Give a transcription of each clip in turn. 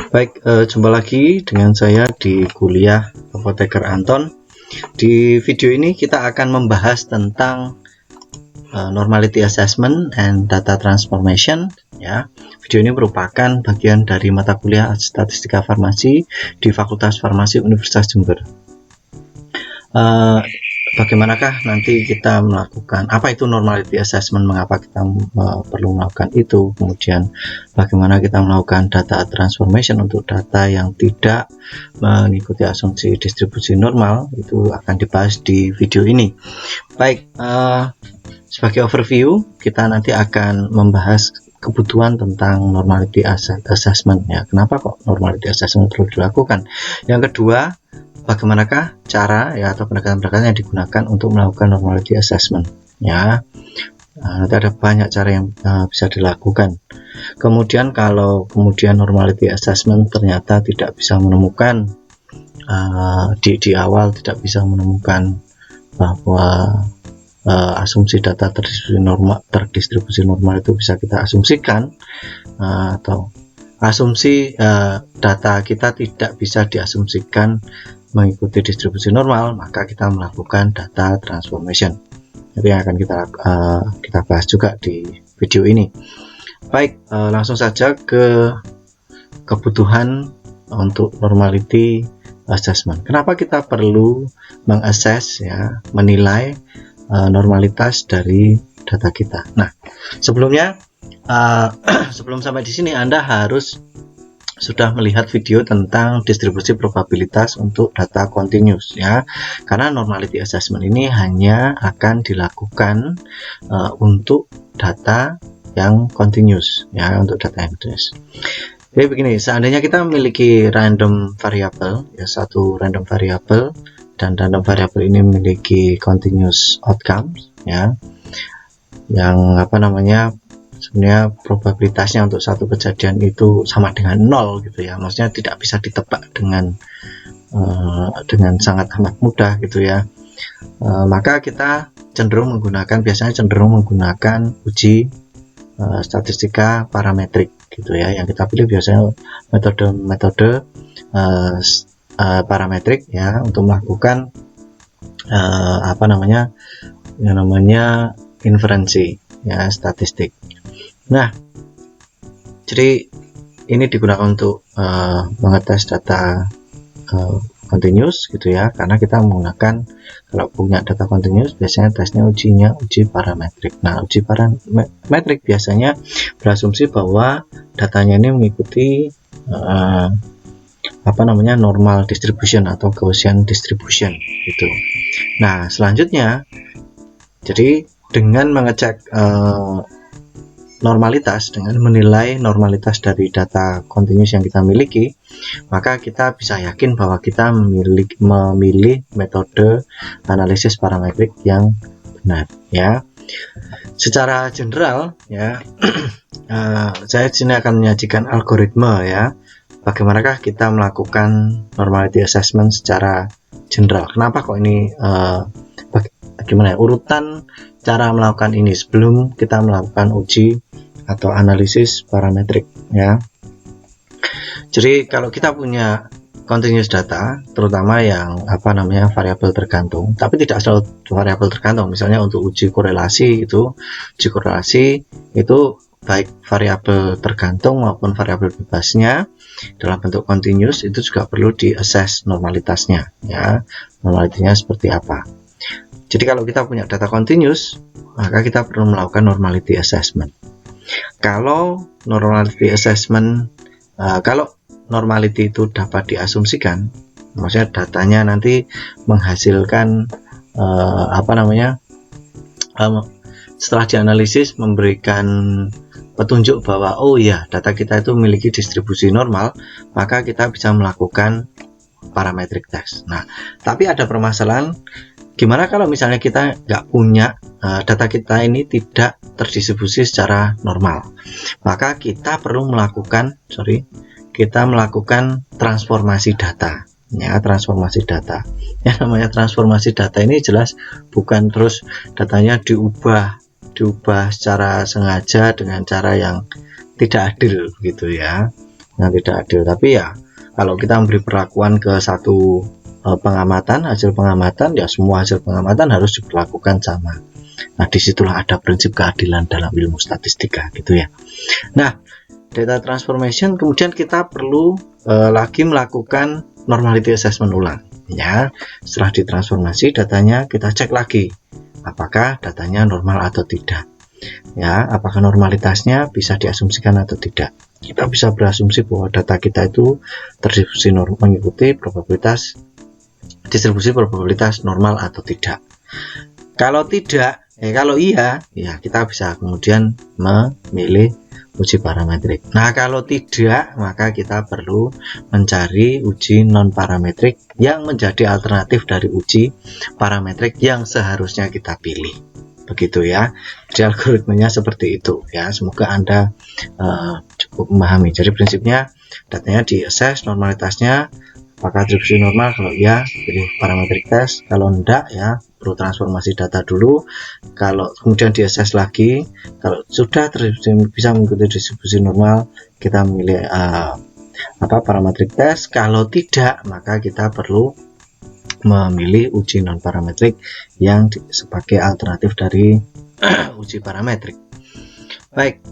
Baik, jumpa lagi dengan saya di kuliah Apoteker Anton. Di video ini kita akan membahas tentang Normality Assessment and Data Transformation. Ya, video ini merupakan bagian dari mata kuliah Statistika Farmasi di Fakultas Farmasi Universitas Jember. Bagaimanakah nanti kita melakukan apa itu normality assessment, mengapa kita perlu melakukan itu, kemudian bagaimana kita melakukan data transformation untuk data yang tidak mengikuti asumsi distribusi normal, itu akan dibahas di video ini. Baik, sebagai overview kita nanti akan membahas kebutuhan tentang normality assessment ya. Kenapa kok normality assessment perlu dilakukan? Yang kedua, bagaimanakah cara ya atau pendekatan-pendekatan yang digunakan untuk melakukan normality assessment ya. Nanti ada banyak cara yang bisa dilakukan. Kemudian kalau kemudian normality assessment ternyata tidak bisa menemukan di awal tidak bisa menemukan bahwa asumsi data terdistribusi normal itu bisa kita asumsikan, atau asumsi data kita tidak bisa diasumsikan mengikuti distribusi normal, maka kita melakukan data transformation. Itu yang akan kita bahas juga di video ini. Baik, langsung saja ke kebutuhan untuk normality assessment. Kenapa kita perlu mengassess ya, menilai normalitas dari data kita. Nah, sebelumnya sebelum sampai di sini Anda harus sudah melihat video tentang distribusi probabilitas untuk data continuous ya, karena normality assessment ini hanya akan dilakukan untuk data yang continuous ya, untuk data yang continuous. Jadi begini, seandainya kita memiliki random variable ya, satu random variable, dan random variable ini memiliki continuous outcomes ya, yang sebenarnya probabilitasnya untuk satu kejadian itu sama dengan 0 gitu ya, maksudnya tidak bisa ditebak dengan sangat amat mudah gitu ya. Maka kita biasanya cenderung menggunakan uji statistika parametrik gitu ya. Yang kita pilih biasanya metode parametrik ya, untuk melakukan yang namanya inferensi ya, statistik. Nah, jadi ini digunakan untuk mengetes data continuous gitu ya, karena kita menggunakan, kalau punya data continuous biasanya tesnya uji parametrik. Nah, uji parametrik biasanya berasumsi bahwa datanya ini mengikuti normal distribution atau Gaussian distribution gitu. Nah, selanjutnya, jadi dengan mengecek normalitas, dengan menilai normalitas dari data continuous yang kita miliki, maka kita bisa yakin bahwa kita memilih metode analisis parametrik yang benar ya. Secara general ya, saya di sini akan menyajikan algoritma ya, bagaimanakah kita melakukan normality assessment secara general. Kenapa kok ini urutan cara melakukan ini sebelum kita melakukan uji atau analisis parametrik ya. Jadi kalau kita punya continuous data, terutama yang variabel tergantung, tapi tidak selalu variabel tergantung. Misalnya untuk uji korelasi itu baik variabel tergantung maupun variabel bebasnya dalam bentuk continuous itu juga perlu di-assess normalitasnya ya, normalitasnya seperti apa. Jadi kalau kita punya data continuous, maka kita perlu melakukan normality assessment. Kalau normality assessment, kalau normality itu dapat diasumsikan, maksudnya datanya nanti menghasilkan setelah dianalisis memberikan petunjuk bahwa oh ya, data kita itu memiliki distribusi normal, maka kita bisa melakukan parametric test. Nah, tapi ada permasalahan. Gimana kalau misalnya kita nggak punya data kita ini tidak terdistribusi secara normal, maka kita perlu melakukan transformasi data ya, transformasi data. Yang namanya transformasi data ini jelas bukan terus datanya diubah secara sengaja dengan cara yang tidak adil gitu ya. yang tidak adil. Tapi ya kalau kita memberi perlakuan ke satu pengamatan, hasil pengamatan, ya semua hasil pengamatan harus diperlakukan sama. Nah, disitulah ada prinsip keadilan dalam ilmu statistika gitu ya. Nah, data transformation kemudian kita perlu lagi melakukan normality assessment ulang ya. Setelah ditransformasi datanya kita cek lagi apakah datanya normal atau tidak ya, apakah normalitasnya bisa diasumsikan atau tidak. Kita bisa berasumsi bahwa data kita itu terdistribusi mengikuti distribusi probabilitas normal atau tidak. Kalau tidak, kalau iya, ya kita bisa kemudian memilih uji parametrik. Nah, kalau tidak, maka kita perlu mencari uji non parametrik yang menjadi alternatif dari uji parametrik yang seharusnya kita pilih. Begitu ya. Jadi algoritmenya seperti itu ya. Semoga Anda cukup memahami. Jadi prinsipnya datanya di-assess normalitasnya, apakah distribusi normal. Kalau iya, pilih parametric test. Kalau enggak ya perlu transformasi data dulu. Kalau kemudian di-assess lagi, kalau sudah bisa mengikuti distribusi normal, kita memilih parametric test. Kalau tidak, maka kita perlu memilih uji non parametrik yang sebagai alternatif dari uji parametrik. Baik,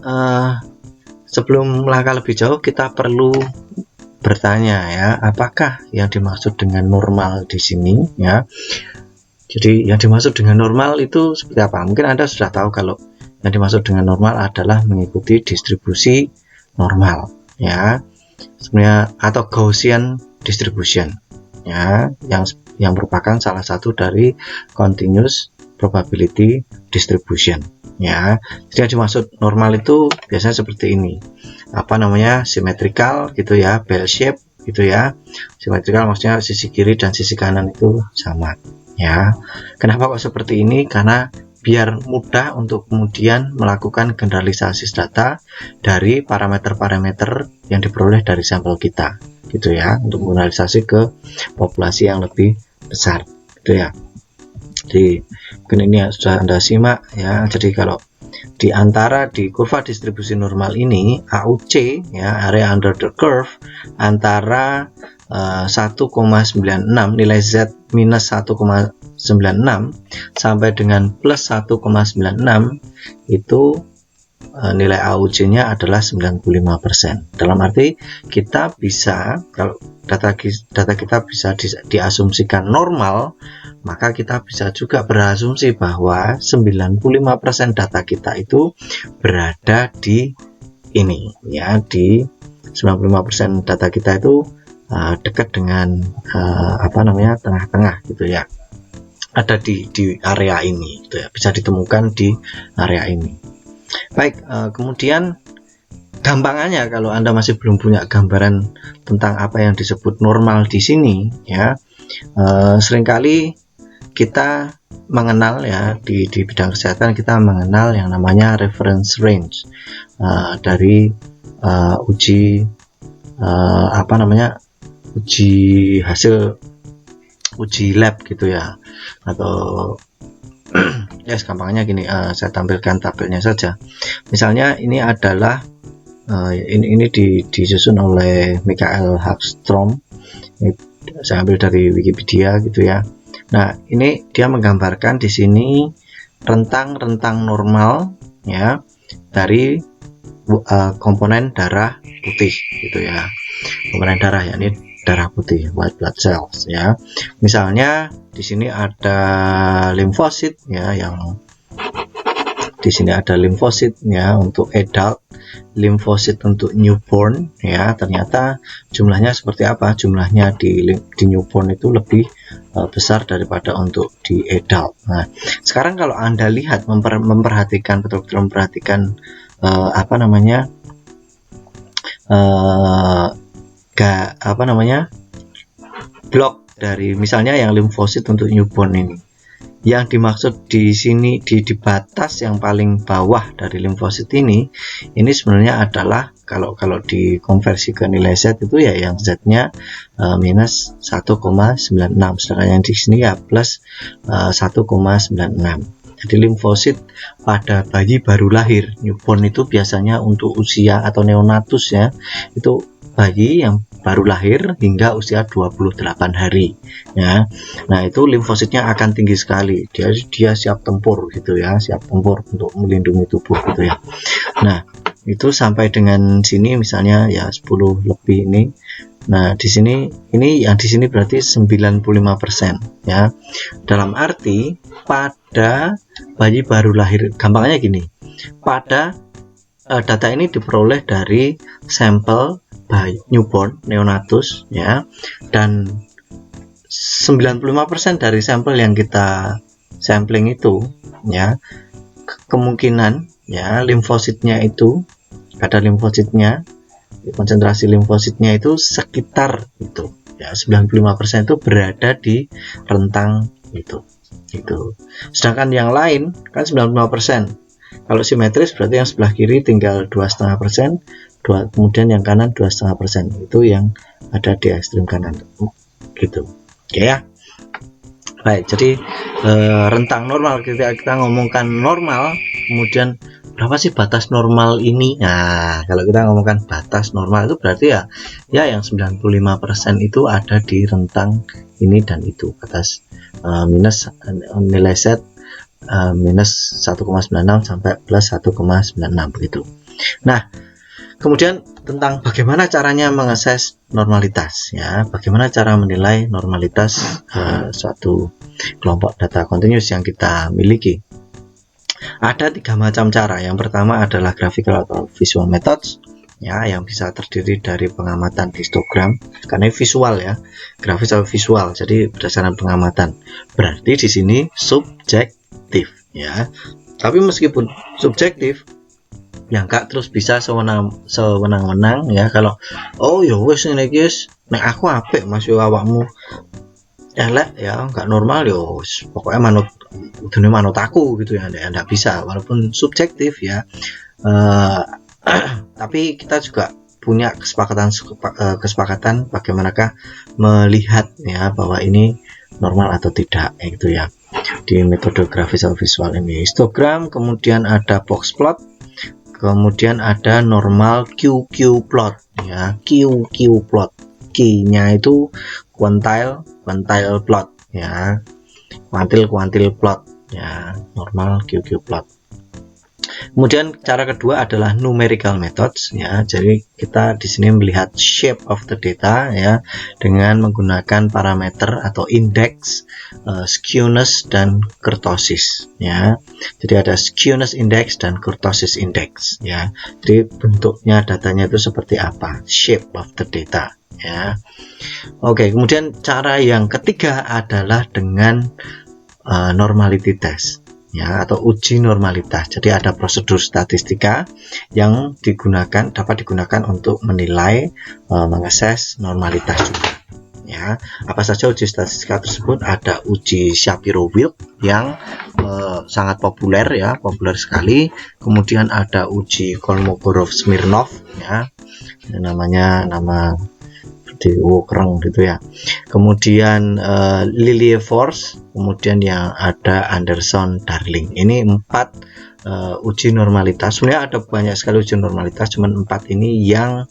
sebelum melangkah lebih jauh kita perlu bertanya ya, apakah yang dimaksud dengan normal di sini ya. Jadi yang dimaksud dengan normal itu seperti apa? Mungkin Anda sudah tahu kalau yang dimaksud dengan normal adalah mengikuti distribusi normal ya, sebenarnya, atau Gaussian distribution ya, yang merupakan salah satu dari continuous probability distribution ya. Jadi yang dimaksud normal itu biasanya seperti ini, symmetrical gitu ya, bell shape gitu ya. Symmetrical maksudnya sisi kiri dan sisi kanan itu sama ya. Kenapa kok seperti ini? Karena biar mudah untuk kemudian melakukan generalisasi data dari parameter-parameter yang diperoleh dari sampel kita gitu ya, untuk generalisasi ke populasi yang lebih besar gitu ya. Jadi mungkin ini sudah Anda simak ya. Jadi kalau di antara di kurva distribusi normal ini AUC ya, area under the curve, antara 1,96 nilai Z minus 1,96 sampai dengan plus 1,96 itu nilai AUC-nya adalah 95%. Dalam arti kita bisa, kalau data kita bisa diasumsikan normal, maka kita bisa juga berasumsi bahwa 95% data kita itu berada di ini ya, di 95% data kita itu dekat dengan tengah-tengah gitu ya, ada di area ini gitu ya, bisa ditemukan di area ini. Baik, kemudian gampangannya kalau Anda masih belum punya gambaran tentang apa yang disebut normal di sini ya, seringkali kita mengenal ya, di bidang kesehatan kita mengenal yang namanya reference range dari uji uji lab gitu ya, atau gampangnya gini, saya tampilkan tabelnya saja. Misalnya ini adalah ini disusun oleh Michael Hagstrom, saya ambil dari Wikipedia gitu ya. Nah, ini dia menggambarkan di sini rentang-rentang normal ya dari komponen darah putih gitu ya. Komponen darah yakni darah putih, white blood cells ya. Misalnya di sini ada limfosit ya, yang di sini ada limfosit ya untuk adult, limfosit untuk newborn ya. Ternyata jumlahnya seperti apa? Jumlahnya di newborn itu lebih besar daripada untuk di adult. Nah, sekarang kalau Anda lihat memperhatikan betul-betul memperhatikan blok dari misalnya yang limfosit untuk newborn ini, yang dimaksud di sini di batas yang paling bawah dari limfosit ini sebenarnya adalah kalau dikonversi ke nilai Z itu ya yang Z-nya minus 1,96, sedangkan yang di sini ya plus 1,96. Jadi limfosit pada bayi baru lahir newborn itu biasanya untuk usia atau neonatus ya, itu bayi yang baru lahir hingga usia 28 hari ya. Nah, itu limfositnya akan tinggi sekali. Dia siap tempur gitu ya, siap tempur untuk melindungi tubuh gitu ya. Nah, itu sampai dengan sini misalnya ya 10 lebih ini. Nah, di sini ini yang di sini berarti 95% ya. Dalam arti pada bayi baru lahir, gampangnya gini. Pada data ini diperoleh dari sampel bayi newborn neonatus ya, dan 95% dari sampel yang kita sampling itu ya, kemungkinan ya limfositnya itu, kadar limfositnya, konsentrasi limfositnya itu sekitar itu ya, 95% itu berada di rentang itu. Sedangkan yang lain kan 95%. Kalau simetris berarti yang sebelah kiri tinggal 2,5%, kemudian yang kanan 2,5%, itu yang ada di ekstrem kanan gitu. Oke ya. Baik, jadi rentang normal, kita ngomongkan normal, kemudian berapa sih batas normal ini? Nah, kalau kita ngomongkan batas normal itu berarti ya yang 95% itu ada di rentang ini dan itu, batas minus nilai set minus 1,96 sampai plus 1,96 begitu. Nah, kemudian tentang bagaimana caranya mengakses normalitas ya, bagaimana cara menilai normalitas suatu kelompok data kontinus yang kita miliki. Ada 3 macam cara. Yang pertama adalah graphical atau visual methods ya, yang bisa terdiri dari pengamatan histogram, karena visual ya, grafis atau visual, jadi berdasarkan pengamatan. Berarti di sini subjektif ya. Tapi meskipun subjektif, ya enggak terus bisa sewenang-wenang ya. Kalau ya wis ngene iki nek aku apik Mas yo awakmu elek ya, enggak normal yo pokoknya manut aku gitu ya, enggak bisa, walaupun subjektif ya. Tapi kita juga punya kesepakatan bagaimanakah melihat ya bahwa ini normal atau tidak gitu ya, di metode grafis atau visual ini. Histogram, kemudian ada box plot, kemudian ada normal QQ plot ya. QQ plot, Q-nya itu quantile plot ya, kuantil plot ya, normal QQ plot. Kemudian cara kedua adalah numerical methods ya. Jadi kita di sini melihat shape of the data ya, dengan menggunakan parameter atau indeks skewness dan kurtosis ya. Jadi ada skewness index dan kurtosis index ya. Jadi bentuknya datanya itu seperti apa, shape of the data ya. Oke, kemudian cara yang ketiga adalah dengan normality test ya, atau uji normalitas. Jadi ada prosedur statistika yang dapat digunakan untuk menilai, mengakses normalitas juga ya. Apa saja uji statistika tersebut? Ada uji Shapiro-Wilk yang sangat populer ya, populer sekali. Kemudian ada uji Kolmogorov-Smirnov ya, namanya nama kereng gitu ya. Kemudian Lilliefors, kemudian yang ada Anderson-Darling. Ini 4 uji normalitas. Sebenarnya ada banyak sekali uji normalitas, cuman 4 ini yang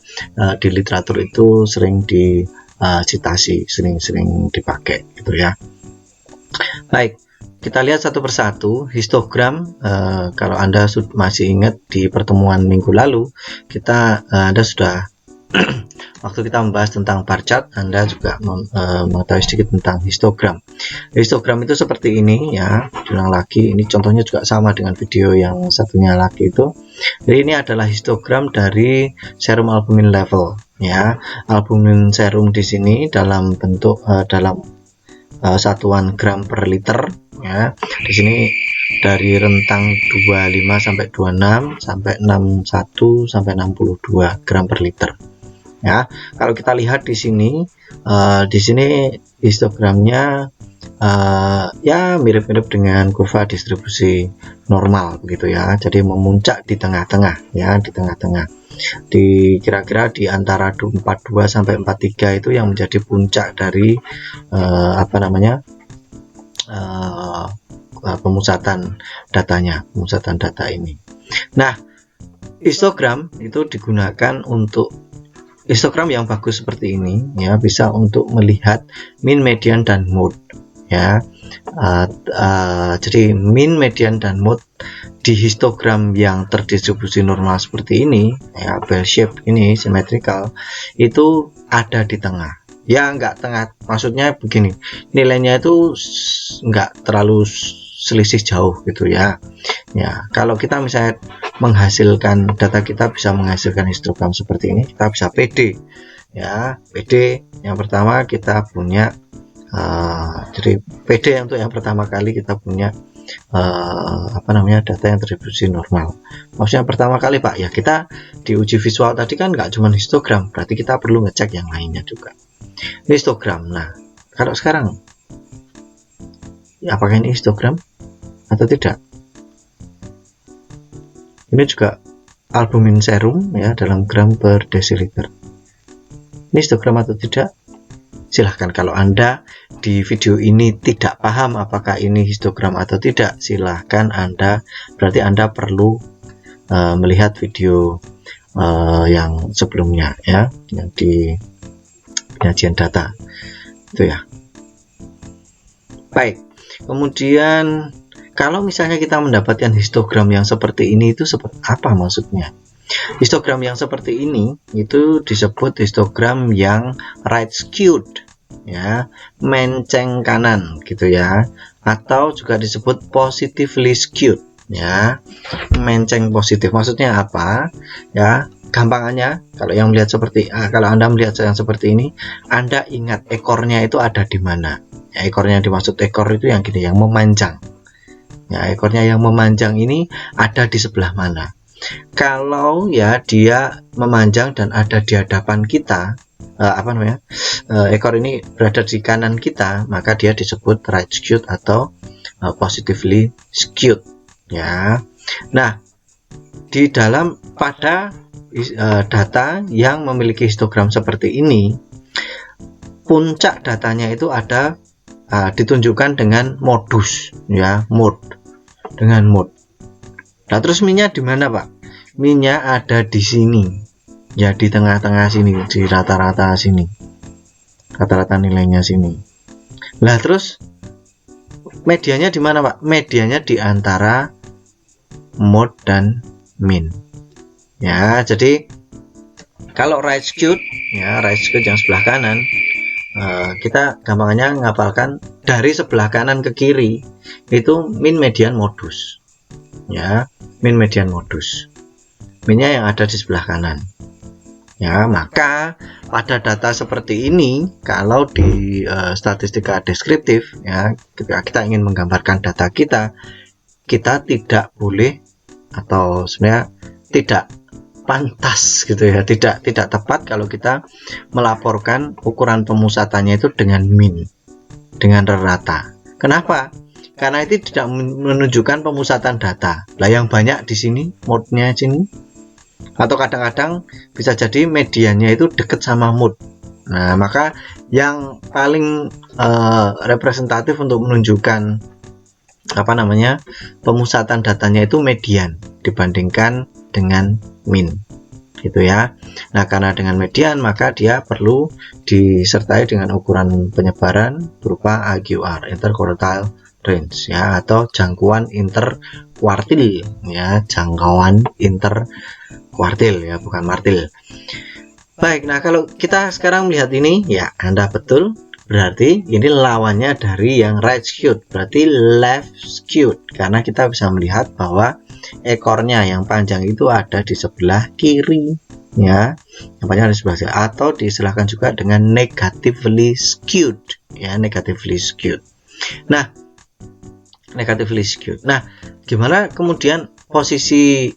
di literatur itu sering dicitasi, sering dipakai gitu ya. Baik, kita lihat satu persatu. Histogram, kalau Anda masih ingat di pertemuan minggu lalu, Anda sudah waktu kita membahas tentang bar chart, Anda juga mengetahui sedikit tentang histogram. Histogram itu seperti ini ya. Ulang lagi, ini contohnya juga sama dengan video yang satunya lagi itu. Jadi ini adalah histogram dari serum albumin level ya. Albumin serum di sini dalam bentuk satuan gram per liter ya. Di sini dari rentang 25 sampai 26 sampai 61 sampai 62 gram per liter. Ya, kalau kita lihat di sini histogramnya ya mirip-mirip dengan kurva distribusi normal begitu ya. Jadi memuncak di tengah-tengah ya, di tengah-tengah. Kira-kira di antara 42 sampai 43 itu yang menjadi puncak dari pemusatan data ini. Nah, histogram itu digunakan untuk histogram yang bagus seperti ini ya bisa untuk melihat mean, median, dan mode ya. Jadi mean, median, dan mode di histogram yang terdistribusi normal seperti ini ya, bell shape ini symmetrical, itu ada di tengah ya, nggak tengah, maksudnya begini, nilainya itu nggak terlalu selisih jauh gitu ya. Ya, kalau kita misalnya menghasilkan data, kita bisa menghasilkan histogram seperti ini, kita bisa PD ya. PD yang pertama kita punya jadi PD untuk yang pertama kali kita punya data yang terdistribusi normal. Maksudnya pertama kali Pak ya, kita di uji visual tadi kan nggak cuma histogram, berarti kita perlu ngecek yang lainnya juga. Ini histogram. Nah, kalau sekarang ya, apakah ini histogram atau tidak? Ini juga albumin serum ya dalam gram per desiliter. Ini histogram atau tidak? Silahkan, kalau Anda di video ini tidak paham apakah ini histogram atau tidak, silahkan berarti Anda perlu melihat video yang sebelumnya ya, yang di penyajian data itu ya. Baik, kemudian kalau misalnya kita mendapatkan histogram yang seperti ini, itu seperti apa maksudnya? Histogram yang seperti ini itu disebut histogram yang right skewed ya, menceng kanan gitu ya, atau juga disebut positively skewed ya, menceng positif. Maksudnya apa ya? Gampangannya, kalau yang melihat kalau Anda melihat yang seperti ini, Anda ingat ekornya itu ada di mana ya. Ekornya yang dimaksud ekor itu yang gini, yang memanjang ya, ekornya yang memanjang ini ada di sebelah mana. Kalau ya dia memanjang dan ada di hadapan kita, ekor ini berada di kanan kita, maka dia disebut right skewed atau positively skewed ya. Nah, di dalam pada data yang memiliki histogram seperti ini, puncak datanya itu ada ditunjukkan dengan modus ya, dengan mode. Nah, terus minnya di mana Pak? Minnya ada di sini ya, di tengah-tengah sini, di rata-rata sini, rata-rata nilainya sini. Nah, terus medianya di mana Pak? Medianya di antara mode dan min ya. Jadi kalau right skewed ya, right skewed yang sebelah kanan, kita gampangnya ngapalkan dari sebelah kanan ke kiri itu min, median, modus ya, min, median, modus. Minnya yang ada di sebelah kanan ya. Maka pada data seperti ini, kalau di statistika deskriptif ya, ketika kita ingin menggambarkan data kita tidak boleh, atau sebenarnya tidak pantas gitu ya, tidak tepat kalau kita melaporkan ukuran pemusatannya itu dengan min, dengan rata. Kenapa? Karena itu tidak menunjukkan pemusatan data. Lah yang banyak di sini mode-nya sini, atau kadang-kadang bisa jadi mediannya itu dekat sama mode. Nah, maka yang paling representatif untuk menunjukkan pemusatan datanya itu median dibandingkan dengan min gitu ya. Nah, karena dengan median maka dia perlu disertai dengan ukuran penyebaran berupa AQR, interquartile range ya, atau jangkauan interkuartil ya, jangkauan interkuartil ya, bukan martil. Baik, nah kalau kita sekarang melihat ini ya, Anda betul, berarti ini lawannya dari yang right skewed, berarti left skewed, karena kita bisa melihat bahwa ekornya yang panjang itu ada di sebelah kiri ya, yang panjang di sebelah kiri, atau diistilahkan juga dengan negatively skewed ya, negatively skewed. Nah, negatively skewed. Nah, gimana kemudian posisi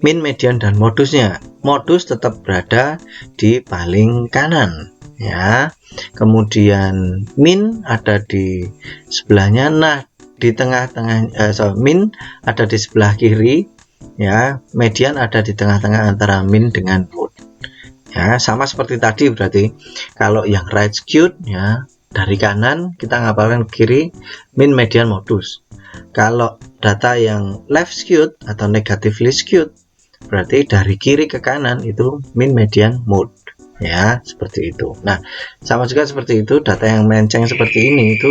min, median, dan modusnya? Modus tetap berada di paling kanan ya, kemudian min ada di sebelahnya. Nah, di tengah-tengah min ada di sebelah kiri ya, median ada di tengah-tengah antara min dengan mode ya. Sama seperti tadi, berarti kalau yang right skewed ya, dari kanan kita ngapalkan ke kiri, min, median, modus. Kalau data yang left skewed atau negatively skewed, berarti dari kiri ke kanan itu min, median, mode ya, seperti itu. Nah, sama juga seperti itu, data yang melenceng seperti ini itu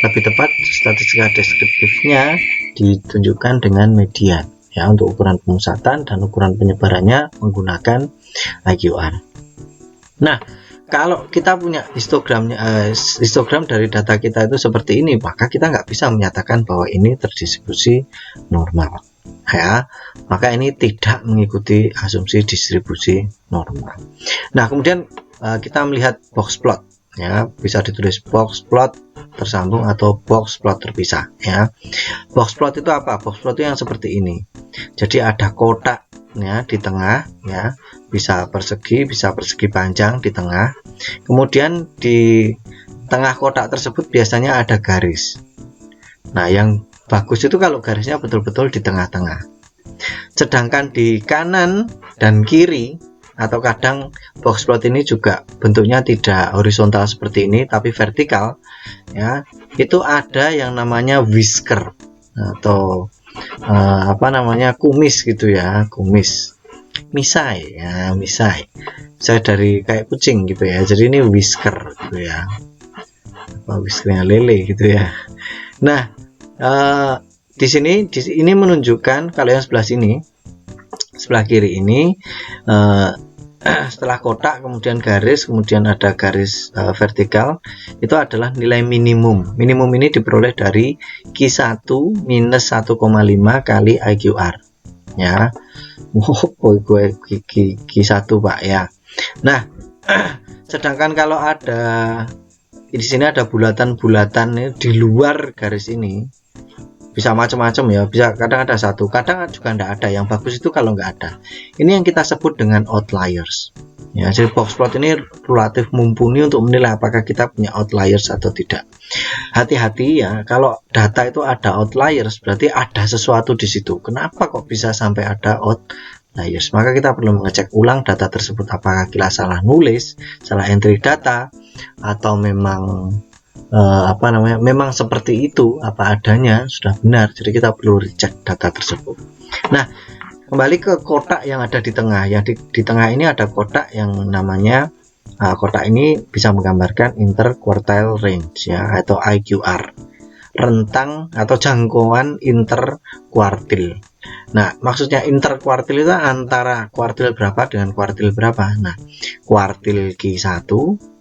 lebih tepat statistika deskriptifnya ditunjukkan dengan median, ya, untuk ukuran pemusatan dan ukuran penyebarannya menggunakan IQR. Nah, kalau kita punya histogram dari data kita itu seperti ini, maka kita nggak bisa menyatakan bahwa ini terdistribusi normal, ya. Maka ini tidak mengikuti asumsi distribusi normal. Nah, kemudian kita melihat box plot, ya, bisa ditulis box plot tersambung atau box plot terpisah, ya. Box plot itu apa? Box plot itu yang seperti ini. Jadi ada kotak, ya, di tengah, ya, bisa persegi panjang di tengah. Kemudian di tengah kotak tersebut biasanya ada garis. Nah, yang bagus itu kalau garisnya betul-betul di tengah-tengah. Sedangkan di kanan dan kiri, atau kadang box plot ini juga bentuknya tidak horizontal seperti ini tapi vertikal, ya, itu ada yang namanya whisker atau kumis gitu, ya, kumis, misai, ya, misai saya dari kayak kucing gitu, ya, jadi ini whisker gitu, ya, whiskernya lele gitu, ya. Nah, di sini menunjukkan kalau yang sebelah kiri ini, setelah kotak kemudian garis, kemudian ada garis vertikal, itu adalah nilai minimum. Minimum ini diperoleh dari Q1 minus 1,5 kali IQR, ya. Gue Q1 Pak, ya. Nah, sedangkan kalau ada di sini ada bulatan-bulatan di luar garis ini, bisa macam-macam, ya, bisa kadang ada satu, kadang juga tidak ada. Yang bagus itu kalau nggak ada. Ini yang kita sebut dengan outliers, ya. Jadi box plot ini relatif mumpuni untuk menilai apakah kita punya outliers atau tidak. Hati-hati, ya, kalau data itu ada outliers berarti ada sesuatu di situ. Kenapa kok bisa sampai ada outliers? Maka kita perlu mengecek ulang data tersebut, apakah kita salah nulis, salah entry data, atau memang memang seperti itu, apa adanya, sudah benar. Jadi kita perlu recheck data tersebut. Nah, kembali ke kotak yang ada di tengah. Yang di tengah ini ada kotak yang namanya kotak ini bisa menggambarkan interquartile range, ya, atau IQR, rentang atau jangkauan interkuartil. Nah, maksudnya interkuartil itu antara kuartil berapa dengan kuartil berapa. Nah, kuartil Q1,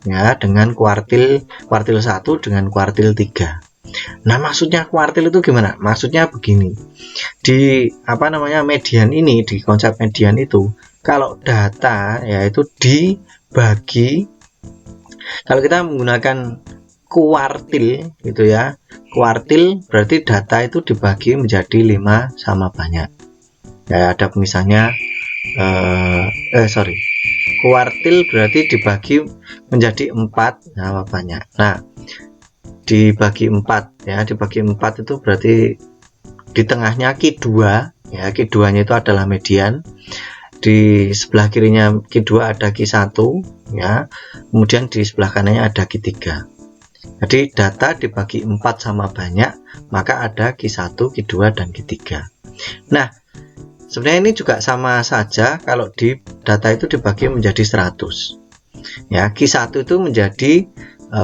ya, dengan kuartil 1 dengan kuartil 3. Nah, maksudnya kuartil itu gimana? Maksudnya begini. Di median ini, di konsep median itu, kalau data yaitu dibagi, kalau kita menggunakan kuartil gitu, ya. Kuartil berarti data itu dibagi menjadi 5 sama banyak. Ya, ada misalnya kuartil berarti dibagi menjadi 4 sama banyak. Nah, dibagi 4, ya, dibagi 4 itu berarti di tengahnya Q2, ya, Q2-nya itu adalah median. Di sebelah kirinya Q2 ada Q1, ya. Kemudian di sebelah kanannya ada Q3. Jadi data dibagi 4 sama banyak, maka ada Q1, Q2, dan Q3. Nah, sebenarnya ini juga sama saja kalau di data itu dibagi menjadi 100. Ya, Q1 itu menjadi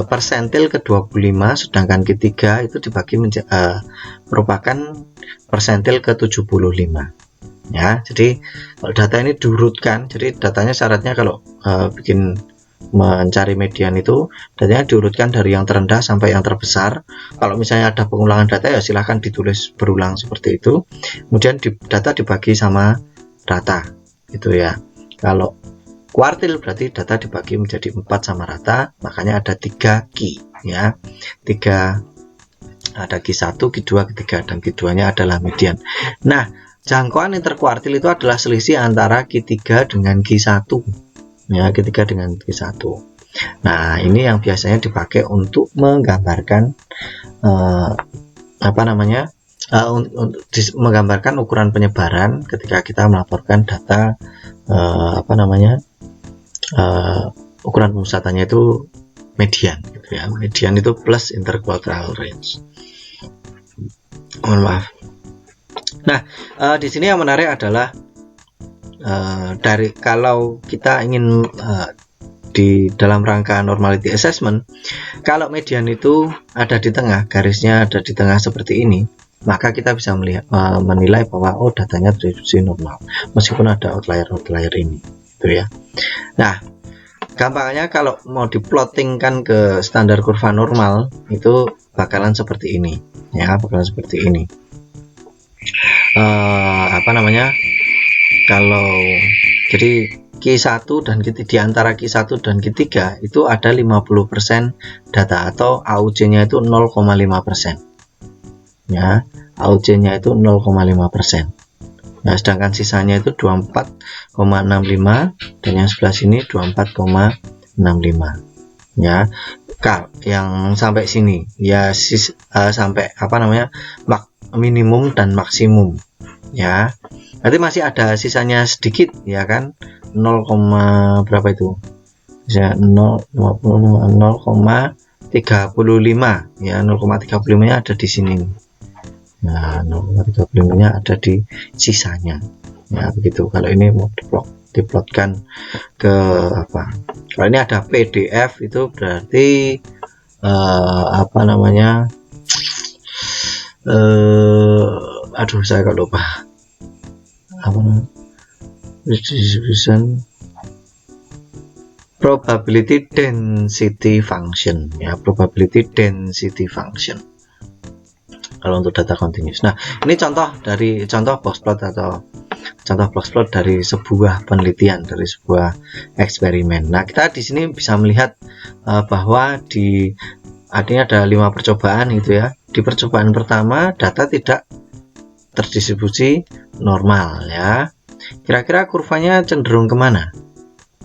persentil ke-25, sedangkan Q3 itu dibagi merupakan persentil ke-75. Ya, jadi kalau data ini diurutkan, jadi datanya syaratnya kalau mencari median itu datanya diurutkan dari yang terendah sampai yang terbesar. Kalau misalnya ada pengulangan data, ya silahkan ditulis berulang seperti itu. Kemudian data dibagi sama rata, gitu, ya. Kalau kuartil berarti data dibagi menjadi 4 sama rata, makanya ada 3 Q, ya. 3, ada Q1, Q2, Q3, dan Q2-nya adalah median. Nah, jangkauan interkuartil itu adalah selisih antara Q3 dengan Q1, ya, Q3 dengan Q1. Nah, ini yang biasanya dipakai untuk menggambarkan menggambarkan ukuran penyebaran ketika kita melaporkan data ukuran pemusatannya itu median, gitu, ya. Median itu plus interquartile range. Mohon maaf. Nah, di sini yang menarik adalah dari kalau kita ingin di dalam rangka normality assessment, kalau median itu ada di tengah, garisnya ada di tengah seperti ini, maka kita bisa menilai bahwa oh datanya distribusi normal meskipun ada outlier ini gitu ya. Nah, gampangnya kalau mau diplottingkan ke standar kurva normal itu bakalan seperti ini ya, bakalan seperti ini. Kalau jadi Q1 dan Q3, di antara Q1 dan Q3 itu ada 50% data atau AUJ-nya itu 0,5% ya, AUJ-nya itu 0,5%. Nah, sedangkan sisanya itu 24,65 dan yang sebelah sini 24,65 ya. Yang sampai sini ya sampai minimum dan maksimum ya. Nanti masih ada sisanya sedikit ya kan, 0, berapa itu ya, 0,35 ya, 0,35 nya ada di sini. Nah, 0,35 nya ada di sisanya ya, begitu. Kalau ini mau diplotkan ke apa, kalau ini ada PDF itu berarti aduh saya kok lupa distribution probability density function ya, probability density function kalau untuk data continuous. Nah, ini contoh box plot atau contoh box plot dari sebuah penelitian, dari sebuah eksperimen. Nah, kita di sini bisa melihat bahwa artinya ada 5 percobaan gitu ya. Di percobaan pertama data tidak terdistribusi normal ya. Kira-kira kurvanya cenderung kemana?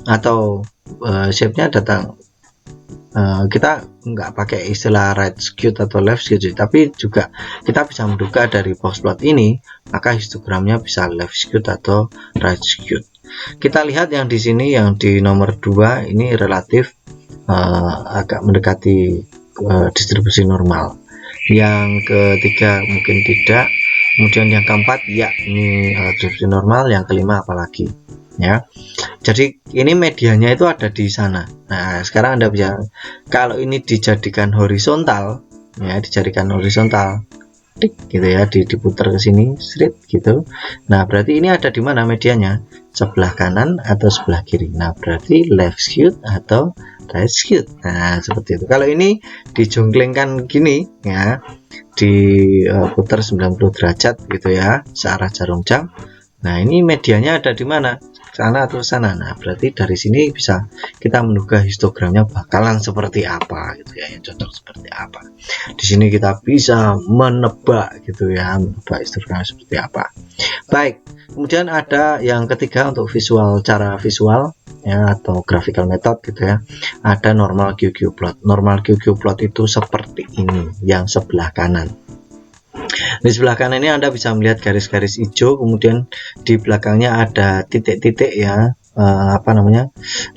Atau shape-nya datang, kita nggak pakai istilah right skewed atau left skewed, tapi juga kita bisa menduga dari box plot ini, maka histogramnya bisa left skewed atau right skewed. Kita lihat yang di sini, yang di nomor 2 ini relatif agak mendekati distribusi normal. Yang ketiga mungkin tidak, kemudian yang keempat ya ini distribusi normal, yang kelima apalagi ya. Jadi ini medianya itu ada di sana. Nah, sekarang Anda bisa, kalau ini dijadikan horizontal ya, gitu ya, diputar ke sini straight gitu. Nah, berarti ini ada di mana medianya? Sebelah kanan atau sebelah kiri. Nah, berarti left skewed atau right skewed. Nah, seperti itu. Kalau ini dijongklengkan gini ya, diputar 90 derajat gitu ya, searah jarum jam. Nah, ini medianya ada di mana? Sana atau sana. Nah, berarti dari sini bisa kita menduga histogramnya bakalan seperti apa gitu ya, yang cocok seperti apa. Di sini kita bisa menebak gitu ya, menebak histogramnya seperti apa. Baik, kemudian ada yang ketiga untuk visual, cara visual ya, atau graphical method gitu ya. Ada normal QQ plot. Normal QQ plot itu seperti ini, yang sebelah kanan. Di sebelah kanan ini Anda bisa melihat garis-garis hijau, kemudian di belakangnya ada titik-titik ya,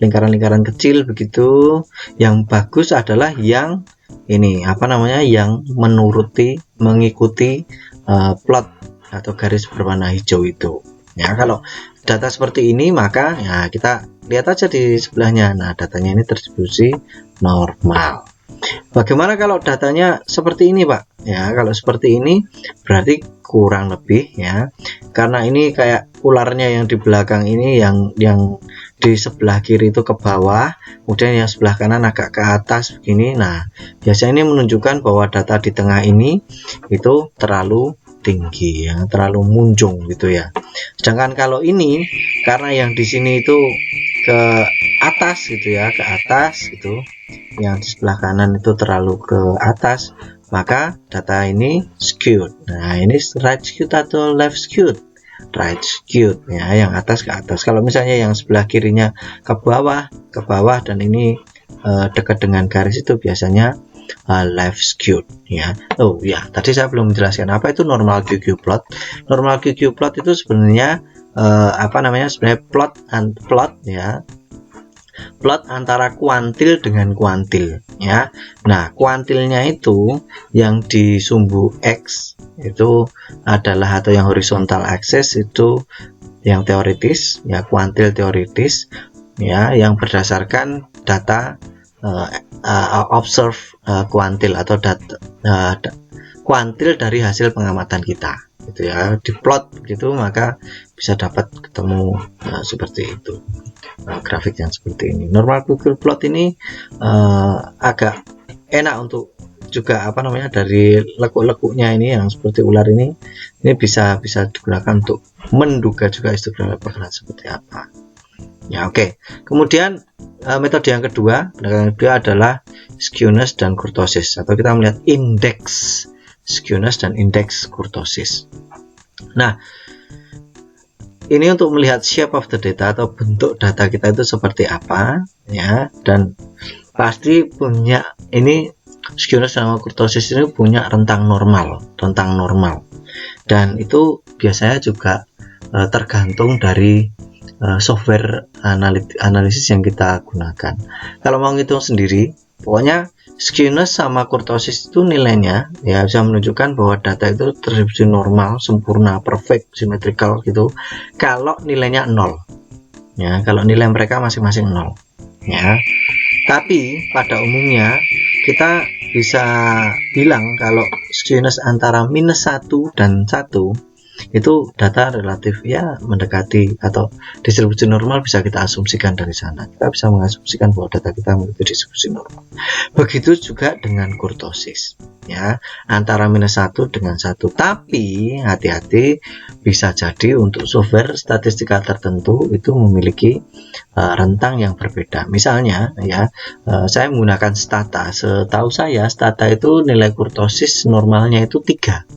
lingkaran-lingkaran kecil begitu. Yang bagus adalah yang ini yang mengikuti plot atau garis berwarna hijau itu ya. Kalau data seperti ini maka ya kita lihat aja di sebelahnya. Nah, datanya ini terdistribusi normal. Bagaimana kalau datanya seperti ini, Pak? Ya, kalau seperti ini berarti kurang lebih ya. Karena ini kayak ularnya yang di belakang ini, yang di sebelah kiri itu ke bawah, kemudian yang sebelah kanan agak ke atas begini. Nah, biasanya ini menunjukkan bahwa data di tengah ini itu terlalu tinggi ya, terlalu munjung gitu ya. Sedangkan kalau ini karena yang di sini itu ke atas gitu ya, ke atas gitu, yang di sebelah kanan itu terlalu ke atas, maka data ini skewed. Nah, ini right skewed atau left skewed? Right skewed ya, yang atas ke atas. Kalau misalnya yang sebelah kirinya ke bawah dan ini dekat dengan garis itu biasanya left skewed ya. Oh ya, tadi saya belum menjelaskan apa itu normal QQ plot. Normal QQ plot itu sebenarnya sebenarnya plot ya, plot antara kuantil dengan kuantil ya. Nah, kuantilnya itu yang di sumbu X itu adalah, atau yang horizontal axis itu yang teoritis ya, kuantil teoritis ya, yang berdasarkan data observe kuantil atau data kuantil dari hasil pengamatan kita, gitu ya. Diplot begitu maka bisa dapat ketemu seperti itu, grafik yang seperti ini. Normal Google plot ini agak enak untuk juga dari lekuk-lekuknya ini yang seperti ular ini bisa digunakan untuk menduga juga histogram pergerakan seperti apa ya. Oke. Kemudian metode yang kedua, pendekatan kedua adalah skewness dan kurtosis, atau kita melihat indeks skewness dan indeks kurtosis. Nah, ini untuk melihat shape of the data atau bentuk data kita itu seperti apa ya, dan pasti punya ini skewness sama kurtosis ini punya rentang normal, dan itu biasanya juga tergantung dari software analisis yang kita gunakan. Kalau mau ngitung sendiri, pokoknya skewness sama kurtosis itu nilainya ya bisa menunjukkan bahwa data itu terdistribusi normal, sempurna, perfect, symmetrical gitu. Kalau nilainya 0 ya, kalau nilai mereka masing-masing 0 ya. Tapi pada umumnya kita bisa bilang kalau skewness antara -1 dan 1 itu data relatif ya mendekati, atau distribusi normal bisa kita asumsikan dari sana. Kita bisa mengasumsikan bahwa data kita memiliki distribusi normal. Begitu juga dengan kurtosis ya, antara -1 dengan 1. Tapi hati-hati, bisa jadi untuk software statistika tertentu itu memiliki rentang yang berbeda. Misalnya ya, saya menggunakan Stata. Setahu saya Stata itu nilai kurtosis normalnya itu 3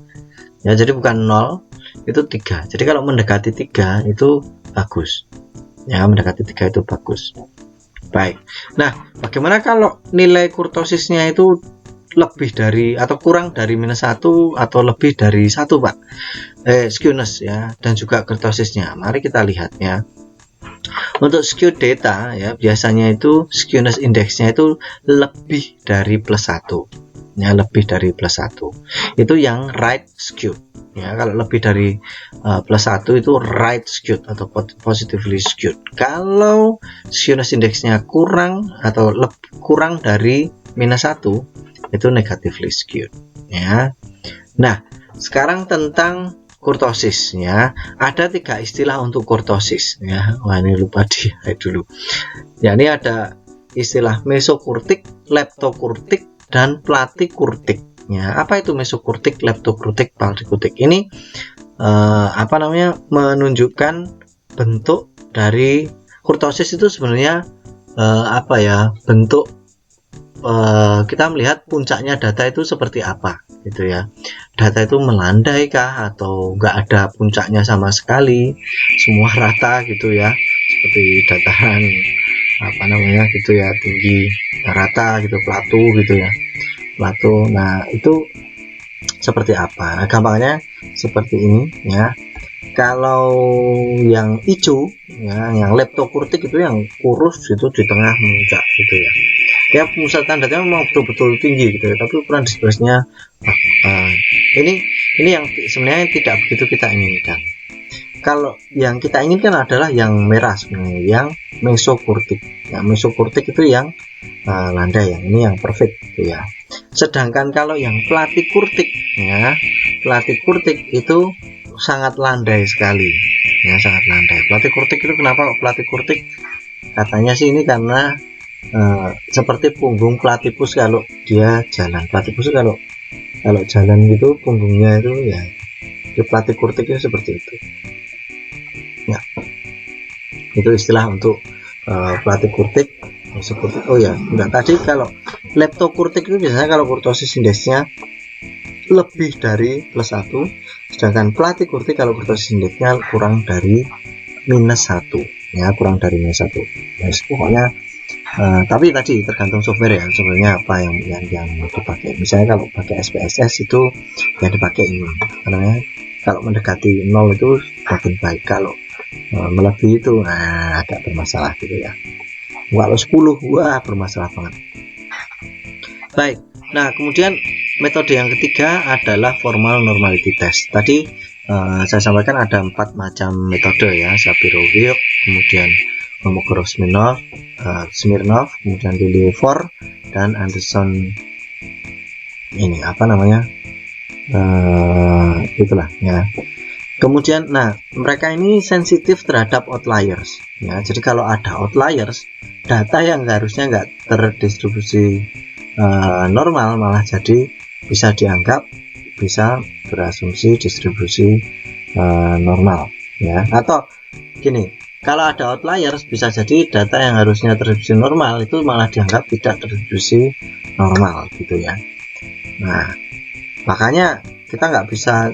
ya, jadi bukan 0, itu 3. Jadi kalau mendekati 3 itu bagus ya, mendekati 3 itu bagus. Baik. Nah, bagaimana kalau nilai kurtosisnya itu lebih dari atau kurang dari -1 atau lebih dari 1, Pak? Skewness ya, dan juga kurtosisnya. Mari kita lihat ya. Untuk skewed data ya, biasanya itu skewness indeksnya itu lebih dari +1 ya, lebih dari +1 itu yang right skewed ya. Kalau lebih dari +1 itu right skewed atau positively skewed. Kalau skewness indeksnya kurang atau kurang dari -1 itu negatively skewed ya. Nah, sekarang tentang kurtosis ya. Ada 3 istilah untuk kurtosis ya. Wah, ini lupa dulu ya. Ini ada istilah mesokurtik, leptokurtik, dan platikurtik ya. Apa itu mesokurtik, leptokurtik, platikurtik? Ini menunjukkan bentuk dari kurtosis itu sebenarnya bentuk kita melihat puncaknya data itu seperti apa gitu ya. Data itu melandai kah atau enggak ada puncaknya sama sekali, semua rata gitu ya, seperti dataran gitu ya, tinggi rata gitu, plato gitu ya, plato. Nah, itu seperti apa? Nah, gampangnya seperti ini ya. Kalau yang hijau ya, yang leptokurtik itu yang kurus itu di tengah memuncak gitu ya. Ya, pusat datanya memang betul-betul tinggi gitu ya, tapi ukuran dispersinya ini yang sebenarnya tidak begitu kita inginkan. Kalau yang kita inginkan adalah yang merah sebenarnya, yang mesokurtik. Ya, mesokurtik itu yang landai, yang ini yang perfect gitu ya. Sedangkan kalau yang platikurtik ya, platikurtik itu sangat landai sekali ya, sangat landai. Platikurtik itu kenapa kok platikurtik? Katanya sih ini karena seperti punggung platypus kalau dia jalan. Platypus kalau jalan gitu punggungnya itu ya, di platikurtik itu seperti itu ya. Itu istilah untuk platikurtik. Oh ya, enggak, tadi kalau leptokurtik itu biasanya kalau kurtosis indeksnya lebih dari +1, sedangkan platikurtik kalau kurtosis indeksnya kurang dari -1 ya, kurang dari -1 ya. Pokoknya tapi tadi tergantung software ya, sebenarnya apa yang dipakai. Misalnya kalau pakai SPSS itu yang dipakai ini kalau mendekati 0 itu makin baik, kalau melebihi itu agak bermasalah gitu ya. Kalau 10 wah bermasalah banget. Baik. Nah, kemudian metode yang ketiga adalah formal normality test. Tadi saya sampaikan ada 4 macam metode ya, Shapiro-Wilk, kemudian Kolmogorov Smirnov, kemudian Lilievore dan Anderson ini apa namanya itulah ya. Kemudian mereka ini sensitif terhadap outliers ya. Jadi kalau ada outliers, data yang harusnya nggak terdistribusi normal malah jadi bisa dianggap bisa berasumsi distribusi normal ya. Atau gini, kalau ada outliers bisa jadi data yang harusnya terdistribusi normal itu malah dianggap tidak terdistribusi normal gitu ya. Nah, makanya kita nggak bisa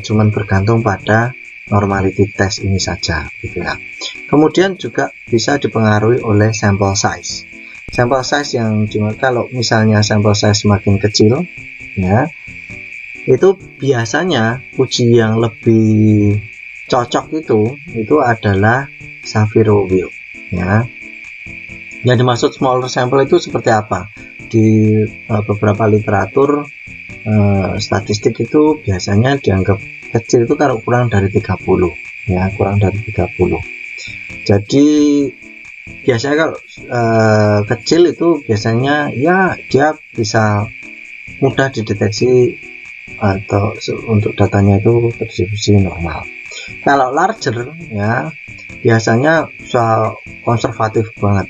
cuman bergantung pada normality test ini saja gitu ya. Kemudian juga bisa dipengaruhi oleh sampel size. Sampel size yang kalau misalnya sampel size semakin kecil ya, itu biasanya uji yang lebih cocok itu adalah Shapiro-Wilk ya. Yang dimaksud smaller sample itu seperti apa? Di beberapa literatur statistik itu biasanya dianggap kecil itu kalau kurang dari 30 ya, kurang dari 30. Jadi biasanya kalau kecil itu biasanya ya dia bisa mudah dideteksi atau untuk datanya itu terdistribusi normal. Kalau larger ya biasanya bisa konservatif banget,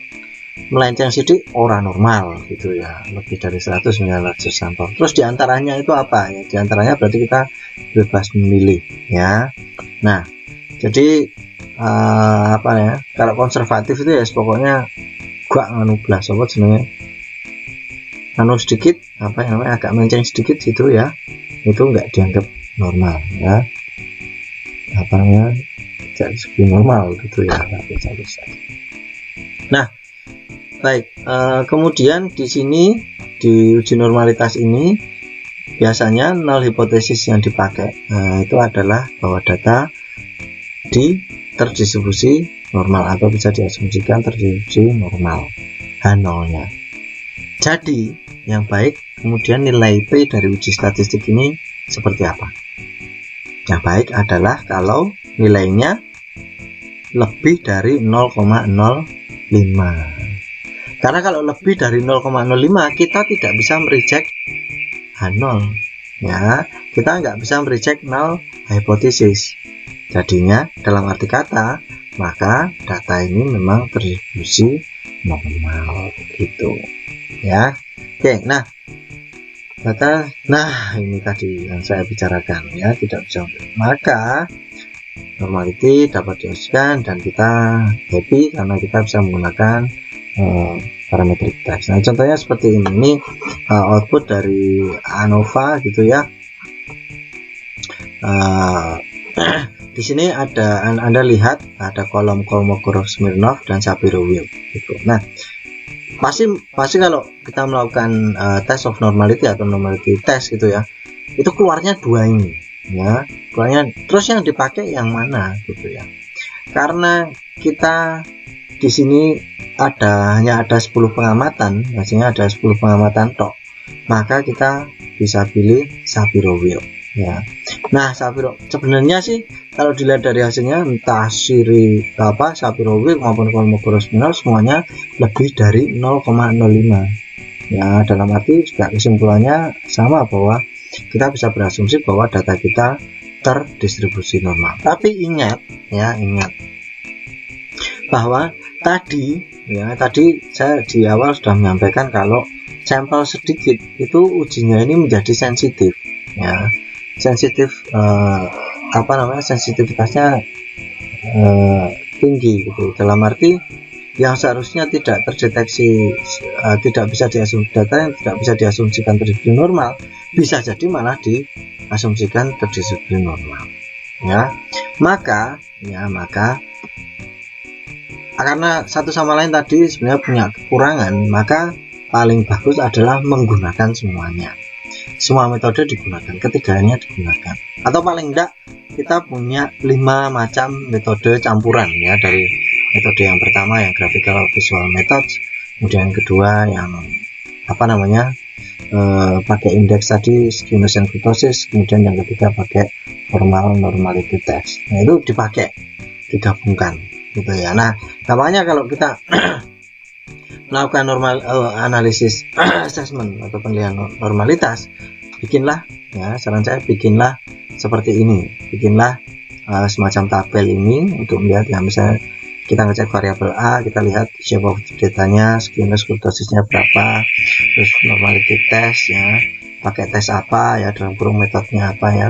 melenceng sidik orang normal gitu ya, lebih dari 100 larger sampel. Terus diantaranya itu apa ya? Diantaranya berarti kita bebas memilih ya. Nah, jadi apa ya? Kalau konservatif itu ya pokoknya gak nganu blas apa jenenge? Anu sedikit apa yang namanya agak melenceng sedikit gitu ya. Itu nggak dianggap normal ya. Apa namanya? Tidak disebut normal gitu ya. Nah, baik, kemudian di sini di uji normalitas ini biasanya null hipotesis yang dipakai itu adalah bahwa data terdistribusi normal atau bisa diasumsikan terdistribusi normal H0-nya. Jadi yang baik kemudian nilai P dari uji statistik ini seperti apa? Yang baik adalah kalau nilainya lebih dari 0,05. Karena kalau lebih dari 0,05 kita tidak bisa mereject H0 ya, kita nggak bisa mereject null hypothesis. Jadinya dalam arti kata maka data ini memang terdistribusi normal gitu ya. Oke, ini tadi yang saya bicarakan ya, tidak bisa, maka normality dapat diasumsikan dan kita happy karena kita bisa menggunakan parametric test. Nah, contohnya seperti ini output dari ANOVA gitu ya. Di sini ada Anda lihat ada kolom Kolmogorov Smirnov dan Shapiro-Wilk gitu. Nah, pasti kalau kita melakukan test of normality atau normality test gitu ya, itu keluarnya dua ini ya, keluarnya. Terus yang dipakai yang mana gitu ya, karena kita di sini hanya ada 10 pengamatan, biasanya ada 10 pengamatan tok, maka kita bisa pilih Shapiro-Wilk ya. Nah, sebenarnya sih kalau dilihat dari hasilnya entah Shapiro-Wilk maupun Kolmogorov Smirnov semuanya lebih dari 0,05 ya. Dalam arti juga kesimpulannya sama, bahwa kita bisa berasumsi bahwa data kita terdistribusi normal. Tapi ingat bahwa tadi saya di awal sudah menyampaikan kalau sampel sedikit itu ujinya ini menjadi sensitif ya. Sensitivitasnya tinggi gitu, dalam arti yang seharusnya tidak terdeteksi, tidak bisa diasumsikan, data yang tidak bisa diasumsikan terdistribusi normal bisa jadi malah diasumsikan terdistribusi normal ya. Maka karena satu sama lain tadi sebenarnya punya kekurangan, maka paling bagus adalah menggunakan semuanya. Semua metode digunakan, ketiganya digunakan, atau paling enggak kita punya 5 macam metode campuran ya, dari metode yang pertama yang graphical visual methods, kemudian yang kedua yang pakai indeks tadi skewness and kurtosis, kemudian yang ketiga pakai formal normality test. Nah, itu digabungkan gitu ya. Nah, gampangnya kalau kita melakukan analisis assessment atau penilaian normalitas, bikinlah ya, saran saya bikinlah seperti ini, bikinlah semacam tabel ini untuk melihat ya, misalnya kita ngecek variabel A, kita lihat shape of datanya, skewness kurtosisnya berapa, terus normality test ya, pakai tes apa ya, dalam kurung metodenya apa ya.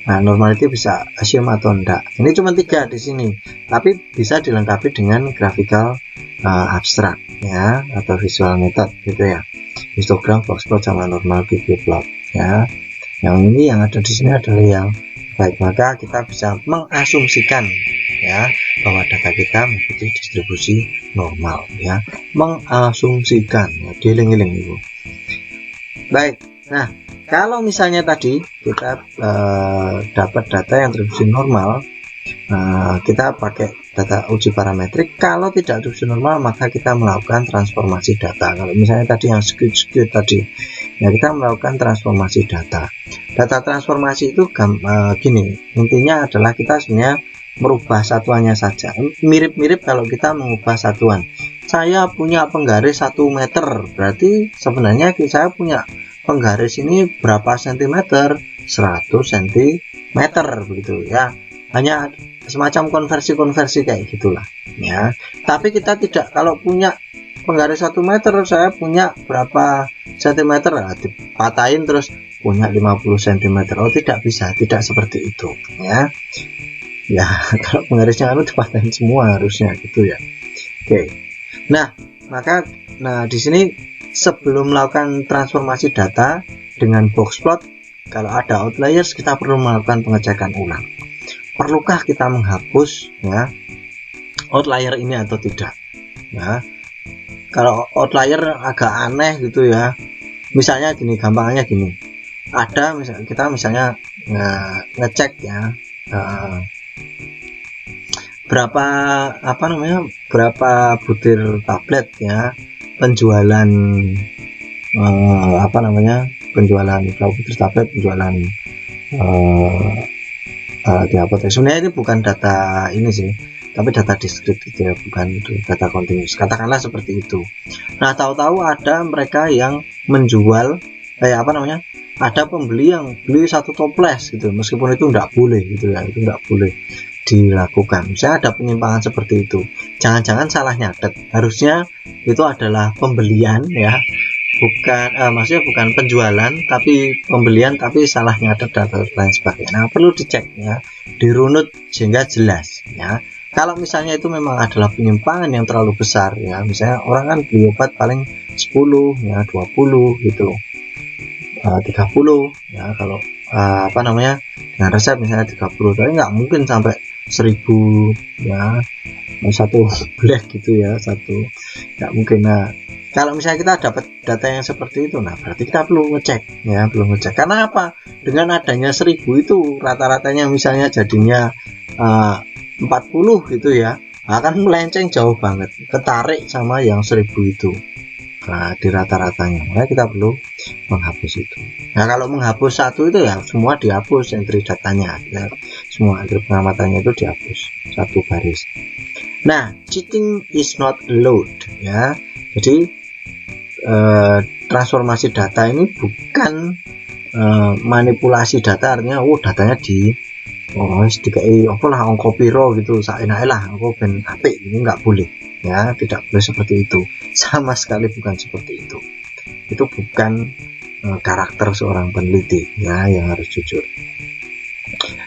Nah, normality bisa assume atau enggak. Ini cuma 3 di sini, tapi bisa dilengkapi dengan graphical abstrak ya, atau visual method gitu ya, histogram, box plot, sama normal QQ plot ya. Yang ini yang ada di sini adalah yang baik, maka kita bisa mengasumsikan ya bahwa data kita mengikuti distribusi normal ya, mengasumsikan ya, dieling-eling itu. Baik, nah kalau misalnya tadi kita dapat data yang distribusi normal, kita pakai data uji parametrik. Kalau tidak distribusi normal, maka kita melakukan transformasi data. Kalau misalnya tadi yang skewed tadi ya, kita melakukan transformasi data. Data transformasi itu gini, intinya adalah kita sebenarnya merubah satuannya saja. Mirip-mirip kalau kita mengubah satuan. Saya punya penggaris 1 meter, berarti sebenarnya saya punya penggaris ini berapa sentimeter? 100 cm begitu ya. Hanya semacam konversi-konversi kayak gitulah ya. Tapi kita tidak, kalau punya penggaris 1 meter, saya punya berapa sentimeter, dipatahin terus punya 50 cm. Oh, tidak bisa, tidak seperti itu ya. Ya, kalau penggarisnya dipatahin semua harusnya gitu ya. Oke. Nah, maka di sini sebelum melakukan transformasi data dengan box plot, kalau ada outliers kita perlu melakukan pengecekan ulang. Perlukah kita menghapus ya outlier ini atau tidak ya. Kalau outlier agak aneh gitu ya, misalnya gini, gampangnya gini, ada kita misalnya ngecek ya berapa butir tablet ya penjualan penjualan berapa butir tablet penjualan di apotek. Sebenarnya ini bukan data ini sih, tapi data diskrit gitu ya, bukan data continuous, katakanlah seperti itu. Nah, tahu-tahu ada mereka yang menjual ada pembeli yang beli 1 toples gitu, meskipun itu enggak boleh gitu ya, itu enggak boleh dilakukan. Misalnya ada penyimpangan seperti itu, jangan-jangan salah nyatet, harusnya itu adalah pembelian ya, maksudnya bukan penjualan tapi pembelian, tapi salah nyatet dan lain sebagainya. Nah, perlu dicek ya, dirunut sehingga jelas ya. Kalau misalnya itu memang adalah penyimpangan yang terlalu besar ya, misalnya orang kan beli obat paling 10 ya, 20 gitu, 30 ya, kalau dengan resep misalnya 30, tapi nggak mungkin sampai 1000 ya, satu black gitu ya, nggak mungkin. Nah, kalau misalnya kita dapat data yang seperti itu, nah berarti kita perlu ngecek ya, karena apa? Dengan adanya 1000 itu rata-ratanya misalnya jadinya 40 gitu ya, akan melenceng jauh banget, ketarik sama yang 1000 itu di rata-ratanya. Nah, kita perlu menghapus itu. Nah, kalau menghapus satu itu ya semua dihapus, entry datanya ya, semua entry pengamatannya itu dihapus satu baris. Nah, cheating is not allowed ya. Jadi transformasi data ini bukan manipulasi data, artinya datanya dikai ongko piro gitu, saenake lah ongko ben apik, ini nggak boleh ya, tidak boleh seperti itu, sama sekali bukan seperti itu. Itu bukan karakter seorang peneliti ya, yang harus jujur.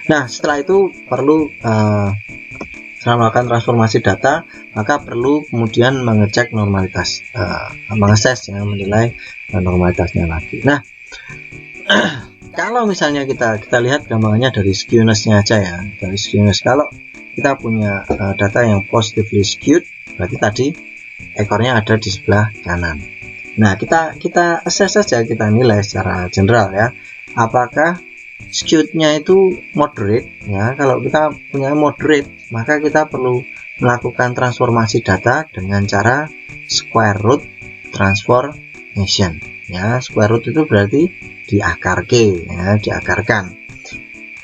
Nah, setelah itu perlu setelah melakukan transformasi data, maka perlu kemudian mengecek normalitas, mengakses ya, menilai normalitasnya lagi. Nah, kalau misalnya kita lihat gambarnya dari skewness-nya aja ya, dari skewness, kalau kita punya data yang positively skewed, berarti tadi ekornya ada di sebelah kanan. Nah, kita assess saja, kita nilai secara general ya, apakah skewed-nya itu moderate ya. Kalau kita punya moderate, maka kita perlu melakukan transformasi data dengan cara square root transformation ya. Square root itu berarti diakarkan.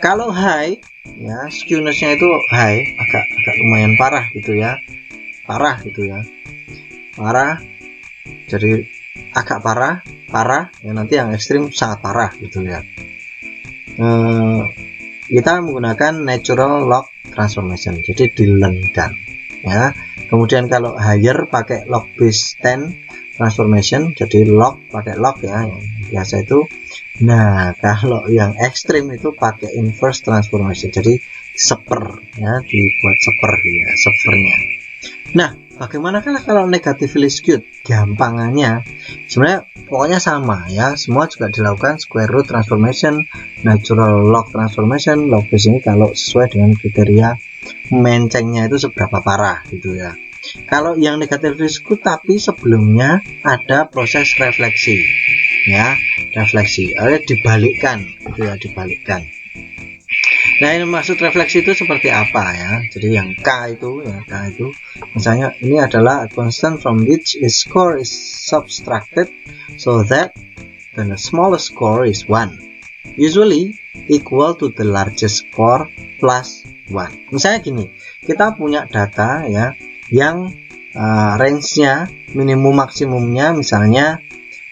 Kalau high ya, skewness-nya itu high, agak lumayan parah gitu ya, parah, jadi agak parah ya, nanti yang ekstrim sangat parah gitu ya. Kita menggunakan natural log transformation, jadi dilenkan ya. Kemudian kalau higher pakai log base 10 transformation, jadi log pakai log ya, yang biasa itu. Nah, kalau yang ekstrim itu pakai inverse transformation, jadi seper ya, dibuat seper ya, sepernya. Nah, bagaimana kalau negatively skewed? Gampangannya sebenarnya pokoknya sama ya, semua juga dilakukan square root transformation, natural log transformation. Log base ini kalau sesuai dengan kriteria mencengnya itu seberapa parah gitu ya. Kalau yang negatively skewed tapi sebelumnya ada proses refleksi ya, refleksi dibalikkan gitu ya, dibalikkan. Nah, ini maksud refleksi itu seperti apa ya? Jadi yang K itu misalnya ini adalah a constant from which a score is subtracted so that the smallest score is 1, usually equal to the largest score plus 1. Misalnya gini, kita punya data ya yang range-nya minimum maksimumnya misalnya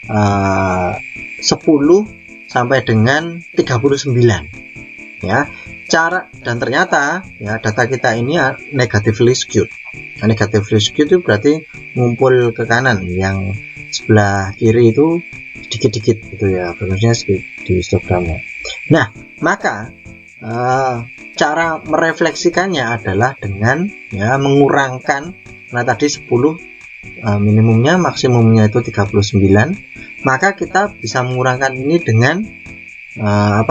10 sampai dengan 39 ya. Dan ternyata ya data kita ini negatively skewed. Nah, negatively skewed itu berarti ngumpul ke kanan, yang sebelah kiri itu sedikit-dikit gitu ya, bagusnya di histogramnya. Nah, maka cara merefleksikannya adalah dengan ya mengurangkan, nah tadi 10 minimumnya, maksimumnya itu 39, maka kita bisa mengurangkan ini dengan 39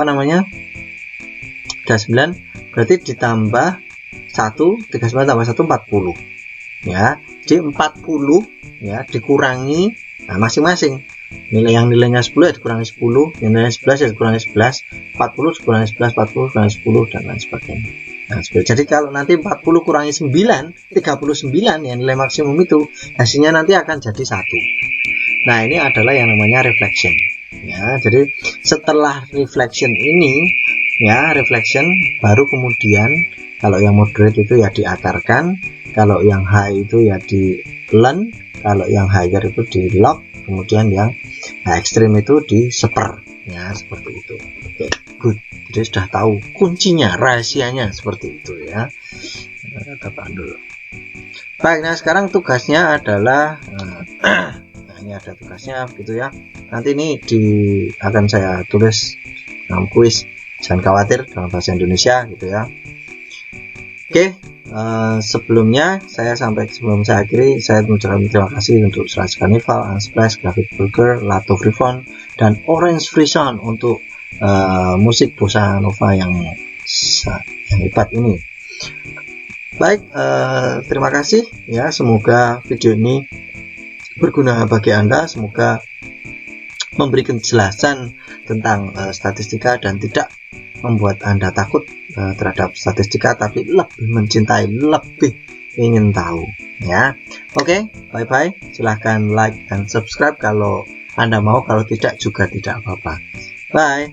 berarti ditambah 1, 39 tambah 1 40 ya, jadi 40 ya dikurangi masing-masing nilainya 10 ya dikurangi 10, nilainya 11 ya dikurangi 11, 40 dikurangi 11, 40 kurangi 10 dan lain sebagainya. Nah, jadi kalau nanti 40 kurangi 9, 39 ya nilai maksimum itu, hasilnya nanti akan jadi 1. Nah, ini adalah yang namanya reflection ya. Jadi setelah reflection ini ya, reflection baru kemudian kalau yang moderate itu ya diakarkan, kalau yang high itu ya di blend, kalau yang higher itu di log, kemudian yang ekstrim itu di seper ya, seperti itu. Oke, good. Jadi sudah tahu kuncinya, rahasianya seperti itu ya. Kita dulu. Baik, nah sekarang tugasnya adalah nah ini ada tugasnya gitu ya. Nanti ini akan saya tulis dalam kuis. Jangan khawatir, dalam bahasa Indonesia gitu ya. Oke, sebelum saya akhiri, saya mengucapkan terima kasih untuk Slash Carnival, Unsplash, Graphic Burger, Lato Freefon, dan Orange Freesound untuk musik bossa nova yang hebat ini. Baik, terima kasih ya. Semoga video ini berguna bagi Anda, semoga memberikan kejelasan tentang statistika dan tidak membuat Anda takut terhadap statistika, tapi lebih mencintai, lebih ingin tahu ya. Oke, bye-bye. Silahkan like dan subscribe kalau Anda mau, kalau tidak juga tidak apa-apa. Bye.